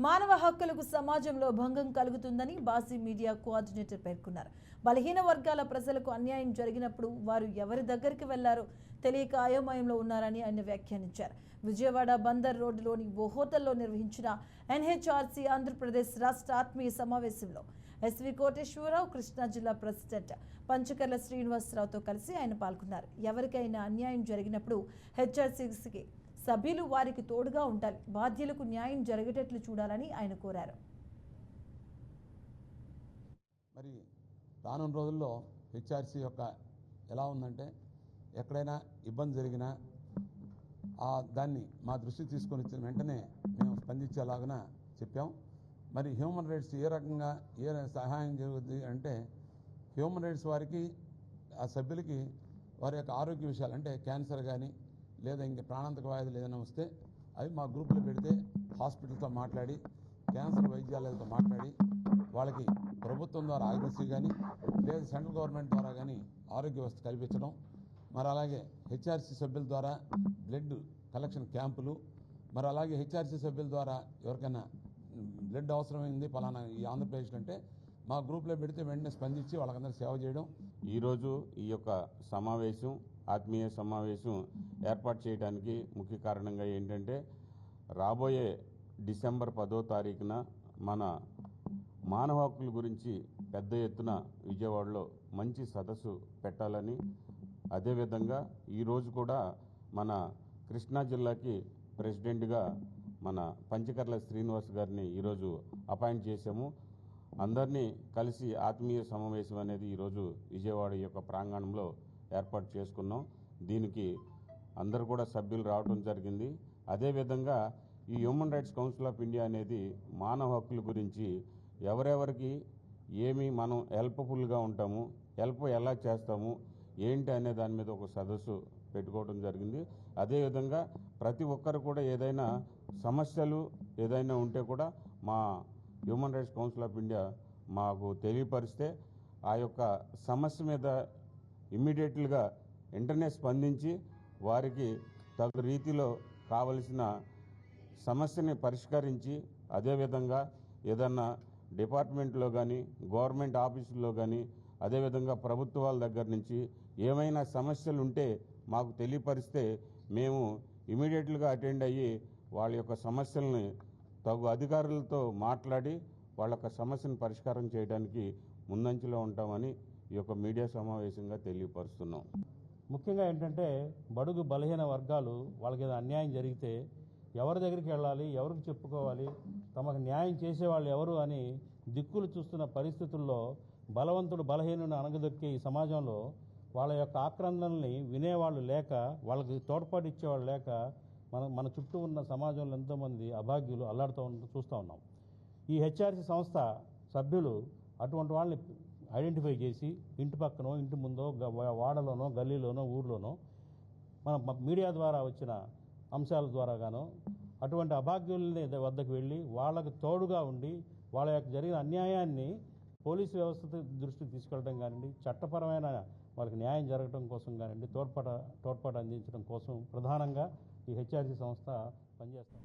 మానవ హక్కులకు సమాజంలో భంగం కలుగుతుందని బాసీ మీడియా కోఆర్డినేటర్ పేర్కొన్నారు. బలహీన వర్గాల ప్రజలకు అన్యాయం జరిగినప్పుడు వారు ఎవరి దగ్గరికి వెళ్లారో తెలియక అయోమయంలో ఉన్నారని ఆయన వ్యాఖ్యానించారు. విజయవాడ బందర్ రోడ్డులోని ఓ హోటల్లో నిర్వహించిన ఎన్హెచ్ఆర్సీ ఆంధ్రప్రదేశ్ రాష్ట్ర ఆత్మీయ సమావేశంలో ఎస్వి కోటేశ్వరరావు, కృష్ణా జిల్లా ప్రెసిడెంట్ పంచకర్ల శ్రీనివాసరావుతో కలిసి ఆయన పాల్గొన్నారు. ఎవరికైనా అన్యాయం జరిగినప్పుడు హెచ్ఆర్సీకి సభ్యులు వారికి తోడుగా ఉండాలి, బాధ్యులకు న్యాయం జరిగేటట్లు చూడాలని ఆయన కోరారు. మరి రానున్న రోజుల్లో హెచ్ఆర్సీ యొక్క ఎలా ఉందంటే ఎక్కడైనా ఇబ్బంది జరిగినా దాన్ని మా దృష్టికి తీసుకొని వచ్చిన వెంటనే మేము స్పందించేలాగా చెప్పాం. మరి హ్యూమన్ రైట్స్ ఏ రకంగా సహాయం జరుగుతుంది అంటే హ్యూమన్ రైట్స్ వారికి ఆ సభ్యులకి వారి యొక్క ఆరోగ్య విషయాలు అంటే క్యాన్సర్ కానీ లేదా ఇంకా ప్రాణాంతక వ్యాధులు ఏదైనా వస్తే అవి మా గ్రూప్లో పెడితే హాస్పిటల్తో మాట్లాడి క్యాన్సర్ వైద్యాలయాలతో మాట్లాడి వాళ్ళకి ప్రభుత్వం ద్వారా ఆరోగ్యశ్రీ కానీ లేదా సెంట్రల్ గవర్నమెంట్ ద్వారా కానీ ఆరోగ్య వ్యవస్థ కల్పించడం, మరి అలాగే హెచ్ఆర్సీ సభ్యుల ద్వారా బ్లడ్ కలెక్షన్ క్యాంపులు, మరి అలాగే హెచ్ఆర్సీ సభ్యుల ద్వారా ఎవరికైనా బ్లడ్ అవసరమైంది పలానా ఈ ఆంధ్రప్రదేశ్ అంటే మా గ్రూప్లో పెడితే వెంటనే స్పందించి వాళ్ళకందరూ సేవ చేయడం. ఈరోజు ఈ యొక్క సమావేశం ఆత్మీయ సమావేశం ఏర్పాటు చేయడానికి ముఖ్య కారణంగా ఏంటంటే రాబోయే డిసెంబర్ 10వ తారీఖున మన మానవ హక్కుల గురించి పెద్ద ఎత్తున విజయవాడలో మంచి సదస్సు పెట్టాలని, అదేవిధంగా ఈరోజు కూడా మన కృష్ణా జిల్లాకి ప్రెసిడెంట్గా మన పంచకర్ల శ్రీనివాస్ గారిని ఈరోజు అపాయింట్ చేశాము. అందరినీ కలిసి ఆత్మీయ సమావేశం అనేది ఈరోజు విజయవాడ యొక్క ప్రాంగణంలో ఏర్పాటు చేసుకున్నాం. దీనికి అందరూ కూడా సభ్యులు రావడం జరిగింది. అదేవిధంగా ఈ human rights council of India అనేది మానవ హక్కుల గురించి ఎవరెవరికి ఏమి మనం హెల్ప్ఫుల్గా ఉంటాము, హెల్ప్ ఎలా చేస్తాము ఏంటి అనే దాని మీద ఒక సదస్సు పెట్టుకోవడం జరిగింది. అదేవిధంగా ప్రతి ఒక్కరు కూడా ఏదైనా సమస్యలు ఏదైనా ఉంటే కూడా మా human rights council of India మాకు తెలియపరిస్తే ఆ యొక్క సమస్య మీద ఇమ్మీడియట్గా వెంటనే స్పందించి వారికి తగు రీతిలో కావలసిన సమస్యని పరిష్కరించి, అదేవిధంగా ఏదన్నా డిపార్ట్మెంట్లో కానీ గవర్నమెంట్ ఆఫీసుల్లో కానీ అదేవిధంగా ప్రభుత్వాల దగ్గర నుంచి ఏమైనా సమస్యలు ఉంటే మాకు తెలియపరిస్తే మేము ఇమీడియట్గా అటెండ్ అయ్యి వాళ్ళ యొక్క సమస్యల్ని తగు అధికారులతో మాట్లాడి వాళ్ళ యొక్క సమస్యను పరిష్కారం చేయడానికి ముందంచులో ఉంటామని ఈ యొక్క మీడియా సమావేశంగా తెలియపరుస్తున్నాం. ముఖ్యంగా ఏంటంటే బడుగు బలహీన వర్గాలు వాళ్ళకి ఏదైనా అన్యాయం జరిగితే ఎవరి దగ్గరికి వెళ్ళాలి, ఎవరికి చెప్పుకోవాలి, తమకు న్యాయం చేసేవాళ్ళు ఎవరు అని దిక్కులు చూస్తున్న పరిస్థితుల్లో బలవంతుడు బలహీనుని అణగదొక్కే ఈ సమాజంలో వాళ్ళ యొక్క ఆక్రందనల్ని వినేవాళ్ళు లేక, వాళ్ళకి తోడ్పాటు ఇచ్చేవాళ్ళు లేక మన చుట్టూ ఉన్న సమాజంలో ఎంతోమంది అభాగ్యులు అల్లాడుతూ చూస్తూ ఉన్నాం. ఈ హెచ్ఆర్సీ సంస్థ సభ్యులు అటువంటి వాళ్ళని ఐడెంటిఫై చేసి ఇంటి పక్కనో ఇంటి ముందో వాడలోనో గల్లీలోనో ఊర్లోనో మన మీడియా ద్వారా వచ్చిన అంశాల ద్వారాగానో అటువంటి అభాగ్యులని వద్దకు వెళ్ళి వాళ్ళకు తోడుగా ఉండి వాళ్ళ యొక్క జరిగిన అన్యాయాన్ని పోలీసు వ్యవస్థ దృష్టికి తీసుకెళ్ళడం కానివ్వండి, చట్టపరమైన వాళ్ళకి న్యాయం జరగడం కోసం కానివ్వండి, తోడ్పాటు అందించడం కోసం ప్రధానంగా ఈ హెచ్ఆర్సీ సంస్థ పనిచేస్తాం.